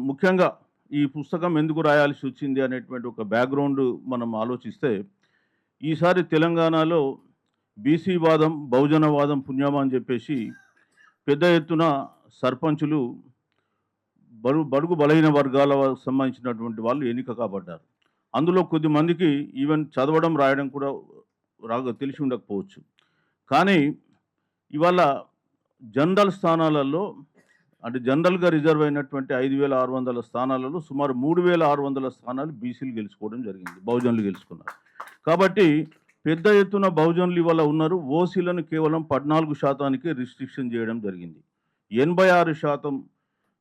ముఖ్యంగా ఈ పుస్తకం ఎందుకు రాయాల్సి వచ్చింది అనేటువంటి ఒక బ్యాక్‌గ్రౌండ్ మనం ఆలోచిస్తే, ఈసారి తెలంగాణలో బీసీ వాదం, బహుజన వాదం పుణ్యమా అని చెప్పేసి పెద్ద ఎత్తున సర్పంచులు బడుగు బలహీన వర్గాల సంబంధించినటువంటి వాళ్ళు ఎన్నిక కాబడ్డారు. అందులో కొద్దిమందికి ఈవెన్ చదవడం, రాయడం కూడా తెలిసి ఉండకపోవచ్చు. కానీ ఇవాళ జనరల్ స్థానాలలో అంటే జనరల్‌గా రిజర్వ్ అయినటువంటి 5,600 స్థానాలలో సుమారు 3,600 స్థానాలు బీసీలు గెలుచుకోవడం జరిగింది. బహుజనులు గెలుచుకున్నారు. కాబట్టి పెద్ద ఎత్తున బహుజనులు ఇవాళ ఉన్నారు. ఓసీలను కేవలం 14% రిస్ట్రిక్షన్ చేయడం జరిగింది. 86%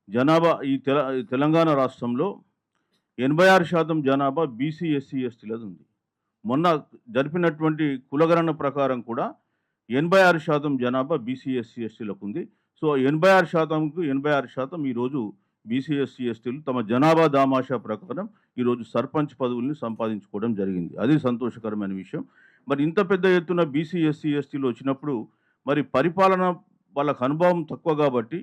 జనాభా తెలంగాణ రాష్ట్రంలో 86% జనాభా బీసీ, ఎస్సీ, ఎస్టీలది ఉంది. మొన్న జరిపినటువంటి కులగణన ప్రకారం కూడా 86% జనాభా బీసీ, ఎస్సీ, ఎస్టీలకు ఉంది. సో 86%కు 86% ఈరోజు బీసీ, ఎస్సీ, ఎస్టీలు తమ జనాభా దామాషా ప్రకారం ఈరోజు సర్పంచ్ పదవుల్ని సంపాదించుకోవడం జరిగింది. అది సంతోషకరమైన విషయం. మరి ఇంత పెద్ద ఎత్తున బీసీ, ఎస్సీ, ఎస్టీలు వచ్చినప్పుడు మరి పరిపాలన వాళ్ళకు అనుభవం తక్కువ కాబట్టి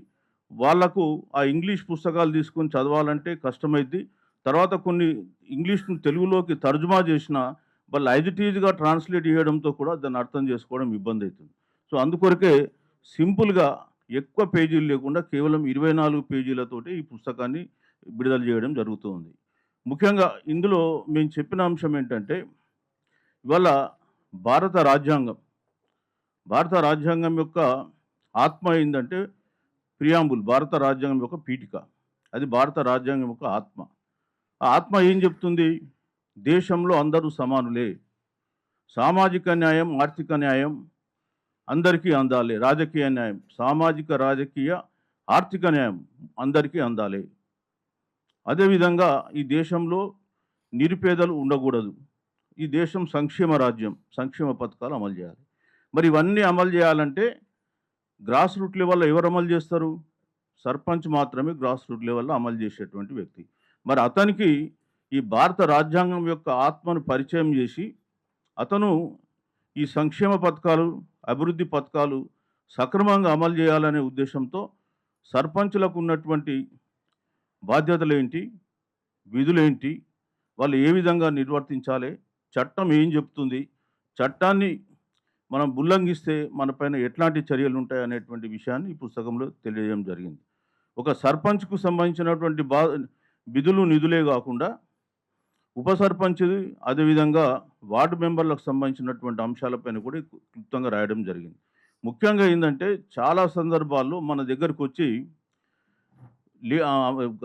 వాళ్లకు ఆ ఇంగ్లీష్ పుస్తకాలు తీసుకొని చదవాలంటే కష్టమైద్ది. తర్వాత కొన్ని ఇంగ్లీష్‌ను తెలుగులోకి తర్జుమా చేసినా వాళ్ళు యాజ్ ఇట్ ఈజ్‌గా ట్రాన్స్‌లేట్ చేయడంతో కూడా దాన్ని అర్థం చేసుకోవడం ఇబ్బంది అవుతుంది. సో అందుకొరకే సింపుల్‌గా ఎక్కువ పేజీలు లేకుండా కేవలం 24 పేజీలతోటి ఈ పుస్తకాన్ని విడుదల చేయడం జరుగుతూ ఉంది. ముఖ్యంగా ఇందులో మేము చెప్పిన అంశం ఏంటంటే, ఇవాళ భారత రాజ్యాంగం, భారత రాజ్యాంగం యొక్క ఆత్మ ఏందంటే ప్రియాంబుల్, భారత రాజ్యాంగం యొక్క పీఠిక. అది భారత రాజ్యాంగం యొక్క ఆత్మ. ఆ ఆత్మ ఏం చెప్తుంది? దేశంలో అందరూ సమానులే. సామాజిక న్యాయం, ఆర్థిక న్యాయం అందరికీ అందాలి. రాజకీయ న్యాయం, సామాజిక, రాజకీయ, ఆర్థిక న్యాయం అందరికీ అందాలి. అదేవిధంగా ఈ దేశంలో నిరుపేదలు ఉండకూడదు. ఈ దేశం సంక్షేమ రాజ్యం, సంక్షేమ పథకాలు అమలు చేయాలి. మరి ఇవన్నీ అమలు చేయాలంటే గ్రాస్ రూట్ లెవెల్లో ఎవరు అమలు చేస్తారు? సర్పంచ్ మాత్రమే గ్రాస్ రూట్ లెవెల్లో అమలు చేసేటువంటి వ్యక్తి. మరి అతనికి ఈ భారత రాజ్యాంగం యొక్క ఆత్మను పరిచయం చేసి అతను ఈ సంక్షేమ పథకాలు, అభివృద్ధి పథకాలు సక్రమంగా అమలు చేయాలనే ఉద్దేశంతో సర్పంచులకు ఉన్నటువంటి బాధ్యతలేంటి, విధులేంటి, వాళ్ళు ఏ విధంగా నిర్వర్తించాలి, చట్టం ఏం చెప్తుంది, చట్టాన్ని మనం ఉల్లంఘిస్తే మనపైన ఎట్లాంటి చర్యలు ఉంటాయి అనేటువంటి విషయాన్ని ఈ పుస్తకంలో తెలియజేయడం జరిగింది. ఒక సర్పంచ్‌కు సంబంధించినటువంటి విధులు, నిధులే కాకుండా ఉప సర్పంచ్, అదేవిధంగా వార్డు మెంబర్లకు సంబంధించినటువంటి అంశాలపైన కూడా క్లుప్తంగా రాయడం జరిగింది. ముఖ్యంగా ఏందంటే చాలా సందర్భాల్లో మన దగ్గరకు వచ్చి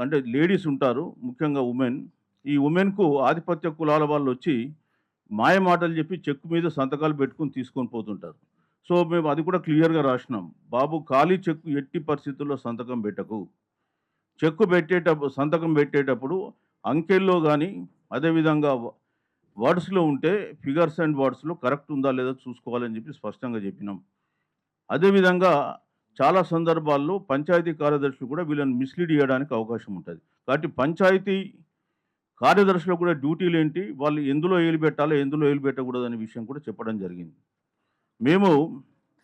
అంటే లేడీస్ ఉంటారు, ముఖ్యంగా ఉమెన్. ఈ ఉమెన్‌కు ఆధిపత్య కులాల వాళ్ళు వచ్చి మాయ మాటలు చెప్పి చెక్కు మీద సంతకాలు పెట్టుకొని తీసుకొని పోతుంటారు. సో మేము అది కూడా క్లియర్‌గా రాసినాం. బాబు, ఖాళీ చెక్కు ఎట్టి పరిస్థితుల్లో సంతకం పెట్టకు. చెక్కు సంతకం పెట్టేటప్పుడు అంకెల్లో కానీ, అదేవిధంగా వర్డ్స్‌లో ఉంటే ఫిగర్స్ అండ్ వర్డ్స్‌లో కరెక్ట్ ఉందా లేదా చూసుకోవాలని చెప్పి స్పష్టంగా చెప్పినాం. అదేవిధంగా చాలా సందర్భాల్లో పంచాయతీ కార్యదర్శులు కూడా వీళ్ళని మిస్‌లీడ్ చేయడానికి అవకాశం ఉంటుంది. కాబట్టి పంచాయతీ కార్యదర్శులకు కూడా డ్యూటీలేంటి, వాళ్ళు ఎందులో ఏలు పెట్టాలో, ఎందులో ఏలు పెట్టకూడదు అనే విషయం కూడా చెప్పడం జరిగింది. మేము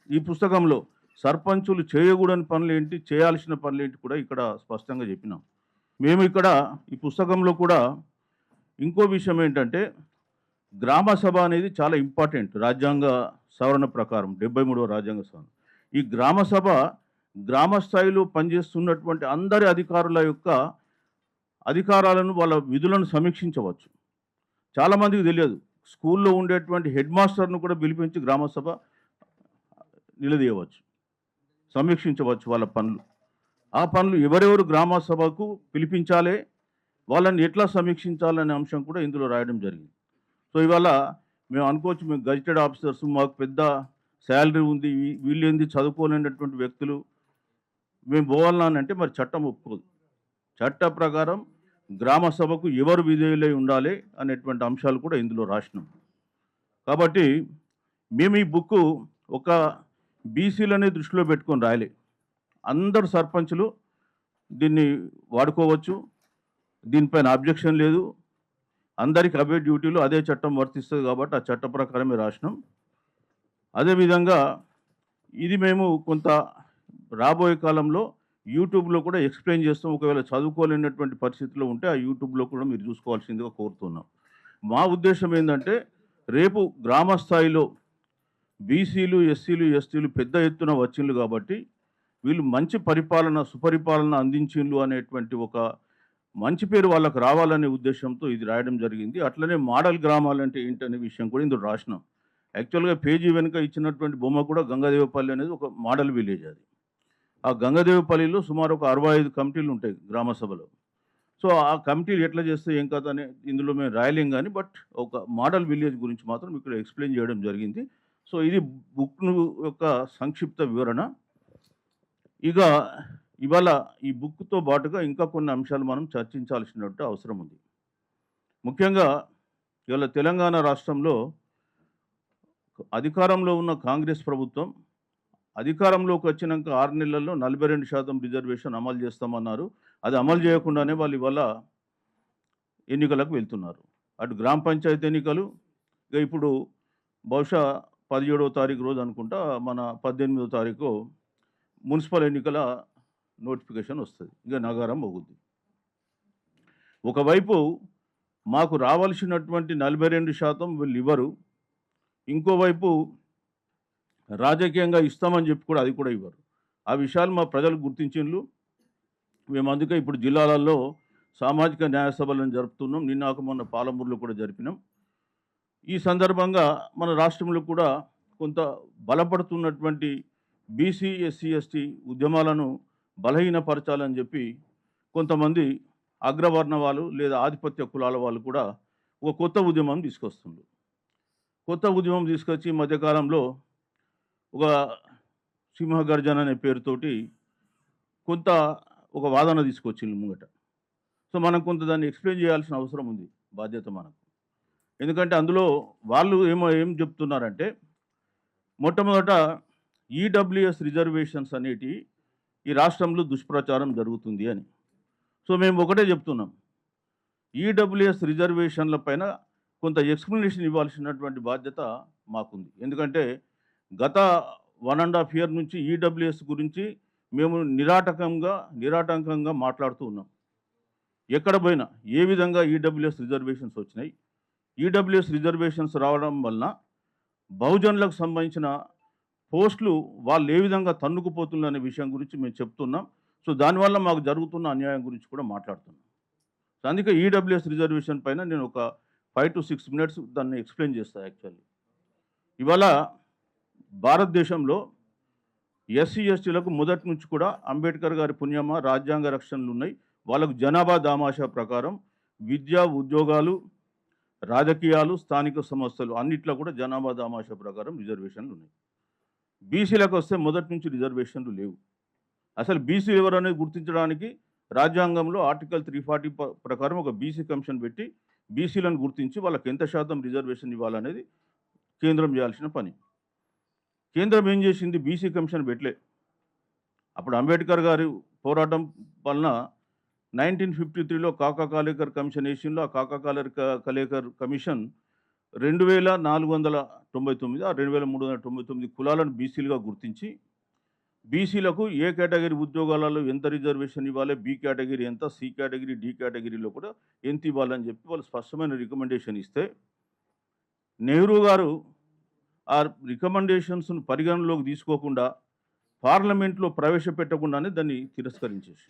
ఈ పుస్తకంలో సర్పంచులు చేయకూడని పనులేంటి, చేయాల్సిన పనులేంటి కూడా ఇక్కడ స్పష్టంగా చెప్పినాం. మేము ఇక్కడ ఈ పుస్తకంలో కూడా ఇంకో విషయం ఏంటంటే, గ్రామ సభ అనేది చాలా ఇంపార్టెంట్. రాజ్యాంగ సవరణ ప్రకారం 73వ రాజ్యాంగ సవరణ. ఈ గ్రామ సభ గ్రామ స్థాయిలో పనిచేస్తున్నటువంటి అందరి అధికారుల యొక్క అధికారాలను, వాళ్ళ విధులను సమీక్షించవచ్చు. చాలామందికి తెలియదు. స్కూల్లో ఉండేటువంటి హెడ్ మాస్టర్ను కూడా పిలిపించి గ్రామ సభ నిలదీయవచ్చు, సమీక్షించవచ్చు వాళ్ళ పనులు. ఆ పనులు ఎవరెవరు గ్రామ సభకు పిలిపించాలి, వాళ్ళని ఎట్లా సమీక్షించాలనే అంశం కూడా ఇందులో రాయడం జరిగింది. సో ఇవాళ మేము అనుకోవచ్చు, మేము గజిటెడ్ ఆఫీసర్స్, మాకు పెద్ద శాలరీ ఉంది, వీళ్ళేంది చదువుకోలేనటువంటి వ్యక్తులు, మేము పోవాలన్నా అంటే మరి చట్టం ఒప్పుకోదు. చట్ట ప్రకారం గ్రామ సభకు ఎవరు విధేయులై ఉండాలి అనేటువంటి అంశాలు కూడా ఇందులో రాసినాం. కాబట్టి మేము ఈ బుక్కు ఒక బీసీలని దృష్టిలో పెట్టుకొని రాయలే. అందరు సర్పంచులు దీన్ని వాడుకోవచ్చు, దీనిపైన అబ్జెక్షన్ లేదు. అందరికి అవే డ్యూటీలు, అదే చట్టం వర్తిస్తుంది కాబట్టి ఆ చట్ట ప్రకారమే రాసినాం. అదేవిధంగా ఇది మేము కొంత రాబోయే కాలంలో యూట్యూబ్‌లో కూడా ఎక్స్‌ప్లెయిన్ చేస్తాం. ఒకవేళ చదువుకోలేనటువంటి పరిస్థితిలో ఉంటే ఆ యూట్యూబ్‌లో కూడా మీరు చూసుకోవాల్సిందిగా కోరుతున్నాం. మా ఉద్దేశ్యం ఏందంటే, రేపు గ్రామ స్థాయిలో బీసీలు, ఎస్సీలు, ఎస్టీలు పెద్ద ఎత్తున వచ్చిండ్రు కాబట్టి, వీళ్ళు మంచి పరిపాలన, సుపరిపాలన అందించిండ్రు అనేటువంటి ఒక మంచి పేరు వాళ్ళకి రావాలనే ఉద్దేశ్యంతో ఇది రాయడం జరిగింది. అట్లనే మోడల్ గ్రామాలంటే ఏంటనే విషయం కూడా ఇందులో రాసినాం. యాక్చువల్‌గా పేజీ వెనుక ఇచ్చినటువంటి బొమ్మ కూడా గంగదేవపల్లి అనేది ఒక మోడల్ విలేజ్ అది. ఆ గంగదేవపల్లిలో సుమారు ఒక 65 కమిటీలు ఉంటాయి గ్రామ సభలో. సో, ఆ కమిటీలు ఎట్లా చేస్తే ఏం కథ అని ఇందులో మేము రాయలేం గానీ, బట్ ఒక మోడల్ విలేజ్ గురించి మాత్రం ఇక్కడ ఎక్స్‌ప్లెయిన్ చేయడం జరిగింది. సో, ఇది బుక్‌ను యొక్క సంక్షిప్త వివరణ. ఇక ఇవాళ ఈ బుక్‌తో బాటుగా ఇంకా కొన్ని అంశాలు మనం చర్చించాల్సినటువంటి అవసరం ఉంది. ముఖ్యంగా ఇవాళ తెలంగాణ రాష్ట్రంలో అధికారంలో ఉన్న కాంగ్రెస్ ప్రభుత్వం అధికారంలోకి వచ్చినాక 6 నెలల్లో 42% రిజర్వేషన్ అమలు చేస్తామన్నారు. అది అమలు చేయకుండానే వాళ్ళు ఇవాళ ఎన్నికలకు వెళ్తున్నారు. అటు గ్రామ పంచాయతీ ఎన్నికలు, ఇక ఇప్పుడు బహుశా 17వ తారీఖు రోజు అనుకుంటా మన 18వ తారీఖు మున్సిపల్ ఎన్నికల నోటిఫికేషన్ వస్తది. ఇక నగారం మోగుద్ది. ఒకవైపు మాకు రావాల్సినటువంటి 42% వీళ్ళు ఇవ్వరు. ఇంకోవైపు రాజకీయంగా ఇస్తామని చెప్పి కూడా అది కూడా ఇవ్వరు. ఆ విషయాలు మా ప్రజలు గుర్తించిండ్రు. మేము అందుకే ఇప్పుడు జిల్లాలలో సామాజిక న్యాయ సభలను జరుపుతున్నాం. నిన్న మొన్న పాలమూరులో కూడా జరిపినాం. ఈ సందర్భంగా మన రాష్ట్రంలో కూడా కొంత బలపడుతున్నటువంటి బీసీ, ఎస్సీ, ఎస్టీ ఉద్యమాలను బలహీనపరచాలని చెప్పి కొంతమంది అగ్రవర్ణ వాళ్ళు లేదా ఆధిపత్య కులాల వాళ్ళు కూడా ఒక కొత్త ఉద్యమం తీసుకొస్తున్నారు. కొత్త ఉద్యమం తీసుకొచ్చి ఈ మధ్యకాలంలో ఒక సింహగర్జన అనే పేరుతోటి కొంత ఒక వాదన తీసుకొచ్చిండ్రు ముంగట. సో, మనం కొంత దాన్ని ఎక్స్‌ప్లెయిన్ చేయాల్సిన అవసరం ఉంది. బాధ్యత మనకు. ఎందుకంటే అందులో వాళ్ళు ఏం చెప్తున్నారంటే, మొట్టమొదట ఈడబ్ల్యూఎస్ రిజర్వేషన్స్ అనేటివి ఈ రాష్ట్రంలో దుష్ప్రచారం జరుగుతుంది అని. సో, మేము ఒకటే చెప్తున్నాం. ఈడబ్ల్యూఎస్ రిజర్వేషన్ల పైన కొంత ఎక్స్‌ప్లనేషన్ ఇవ్వాల్సినటువంటి బాధ్యత మాకుంది. ఎందుకంటే గత 1½ ఇయర్ నుంచి ఈడబ్ల్యూఎస్ గురించి మేము నిరాటంకంగా మాట్లాడుతూ ఉన్నాం. ఎక్కడ పోయినా ఏ విధంగా ఈడబ్ల్యూఎస్ రిజర్వేషన్స్ వచ్చినాయి, ఈడబ్ల్యూఎస్ రిజర్వేషన్స్ రావడం వలన బహుజనులకు సంబంధించిన పోస్టులు వాళ్ళు ఏ విధంగా తన్నుకుపోతున్నారు అనే విషయం గురించి మేము చెప్తున్నాం. సో, దానివల్ల మాకు జరుగుతున్న అన్యాయం గురించి కూడా మాట్లాడుతున్నాం. సో, అందుకే ఈడబ్ల్యూఎస్ రిజర్వేషన్ పైన నేను ఒక 5 to 6 మినిట్స్ దాన్ని ఎక్స్‌ప్లెయిన్ చేస్తాను యాక్చువల్లీ. ఇవాళ భారతదేశంలో ఎస్సీ, ఎస్టీలకు మొదటి నుంచి కూడా అంబేద్కర్ గారి పుణ్యమా రాజ్యాంగ రక్షణలు ఉన్నాయి. వాళ్ళకు జనాభా దామాషా ప్రకారం విద్య, ఉద్యోగాలు, రాజకీయాలు, స్థానిక సంస్థలు అన్నిట్లో కూడా జనాభా దామాషా ప్రకారం రిజర్వేషన్లు ఉన్నాయి. బీసీలకు వస్తే మొదటి నుంచి రిజర్వేషన్లు లేవు. అసలు బీసీ ఎవరనేది గుర్తించడానికి రాజ్యాంగంలో ఆర్టికల్ 340 ప్రకారం ఒక బీసీ కమిషన్ పెట్టి బీసీలను గుర్తించి వాళ్ళకి ఎంత శాతం రిజర్వేషన్ ఇవ్వాలనేది కేంద్రం చేయాల్సిన పని. కేంద్రం ఏం చేసింది? బీసీ కమిషన్ పెట్టలే. అప్పుడు అంబేద్కర్ గారి పోరాటం వలన 1953లో కాకా కాలేకర్ కమిషన్ వేసిండ్రు. ఆ కాకా కాలేకర్ కమిషన్ 2499 2399 కులాలను బీసీలుగా గుర్తించి బీసీలకు ఏ కేటగిరీ ఉద్యోగాలలో ఎంత రిజర్వేషన్ ఇవ్వాలి, బి కేటగిరీ ఎంత, సి కేటగిరీ, డి కేటగిరీలో కూడా ఎంత ఇవ్వాలని చెప్పి వాళ్ళు స్పష్టమైన రికమెండేషన్ ఇస్తే నెహ్రూ గారు ఆ రికమెండేషన్స్‌ను పరిగణనలోకి తీసుకోకుండా పార్లమెంట్‌లో ప్రవేశపెట్టకుండానే దాన్ని తిరస్కరించేసి